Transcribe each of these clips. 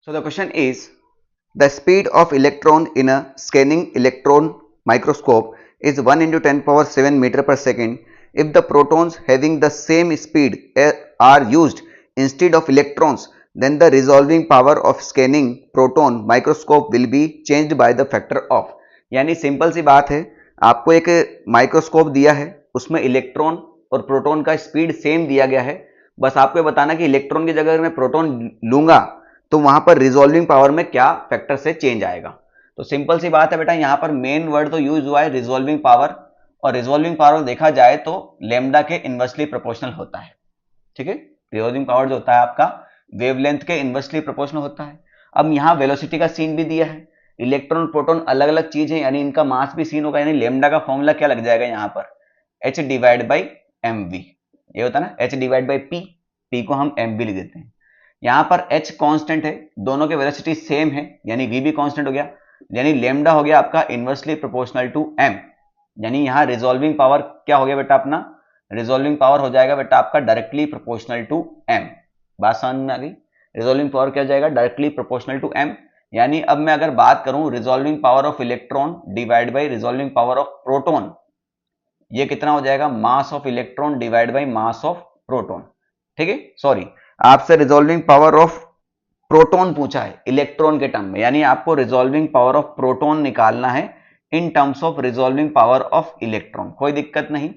So the question is, the speed of electron in a scanning electron microscope is 1 into 10 power 7 meter per second. If the protons having the same speed are used instead of electrons, then the resolving power of scanning proton microscope will be changed by the factor of. यानी simple सी बात है, आपको एक microscope दिया है, उसमें electron और proton का स्पीड सेम दिया गया है, बस आपको बताना कि इलेक्ट्रॉन की जगह मैं प्रोटॉन लूंगा तो वहां पर रिजॉल्विंग पावर में क्या फैक्टर से चेंज आएगा। तो सिंपल सी बात है बेटा, यहां पर मेन वर्ड तो यूज हुआ है रिजॉल्विंग पावर, और रिजॉल्विंग पावर देखा जाए तो लेमडा के इनवर्सली प्रोपोर्शनल होता है। ठीक है, रिजॉल्विंग पावर जो होता है आपका वेवलेंथ के इनवर्सली प्रोपोर्शनल होता है। अब यहां वेलोसिटी का सीन भी दिया है, इलेक्ट्रॉन प्रोटॉन अलग अलग चीज है, यानी इनका मास भी सीन होगा, यानी लेमडा का फॉर्मूला क्या लग जाएगा यहां पर, h divide by M V, ये होता है ना h divide by P, P को हम एम वी लिख देते हैं। यहां पर h कांस्टेंट है, दोनों के वेलोसिटी सेम है, यानी v भी कांस्टेंट हो गया, यानी लेमडा हो गया आपका इनवर्सली प्रोपोर्शनल टू m, यानी यहां रिजॉल्विंग पावर क्या हो गया बेटा अपना, रिजॉल्विंग पावर हो जाएगा बेटा आपका डायरेक्टली प्रोपोर्शनल टू m। बात समझ में आ गई, रिजॉल्विंग पावर क्या हो जाएगा, डायरेक्टली प्रोपोर्शनल टू m। यानी अब मैं अगर बात करूं resolving power of electron divide by resolving power of proton, ये कितना हो जाएगा, mass of electron divide by mass of proton. ठीक है, सॉरी, आपसे रिजॉल्विंग पावर ऑफ प्रोटॉन पूछा है इलेक्ट्रॉन के टर्म में, यानी आपको रिजॉल्विंग पावर ऑफ प्रोटॉन निकालना है in terms of resolving power of electron, कोई दिक्कत नहीं।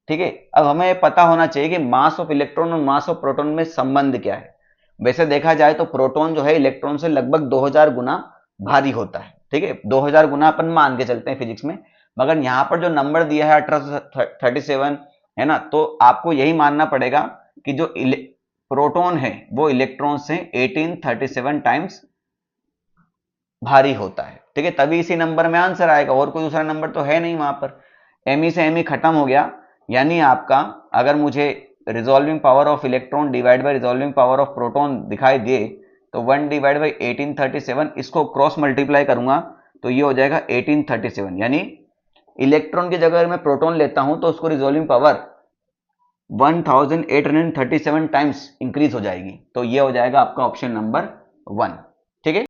ठीक है, अब हमें पता होना चाहिए कि मास ऑफ इलेक्ट्रॉन और मास ऑफ प्रोटॉन में संबंध क्या है। वैसे देखा जाए तो प्रोटॉन जो है इलेक्ट्रॉन से लगभग 2000 गुना भारी होता है। ठीक है, 2000 गुना अपन मान के चलते हैं फिजिक्स में, मगर यहां पर जो नंबर दिया है 1837 है ना, तो आपको यही मानना पड़ेगा कि जो प्रोटॉन है वो इलेक्ट्रॉन से 1837 टाइम्स भारी होता है। ठीक है, तभी इसी नंबर में आंसर आएगा, और कोई दूसरा नंबर तो है नहीं वहां पर। एमई से एमई खत्म हो गया, यानी आपका अगर मुझे resolving power of electron divide by resolving power of proton दिखाई दे तो 1 डिवाइड बाई 1837 इसको क्रॉस मल्टीप्लाई करूंगा तो ये हो जाएगा 1837, यानी इलेक्ट्रॉन की जगह मैं प्रोटॉन लेता हूं तो उसको रिजॉल्विंग पावर 1837 टाइम्स इंक्रीज हो जाएगी, तो ये हो जाएगा आपका ऑप्शन नंबर 1। ठीक है।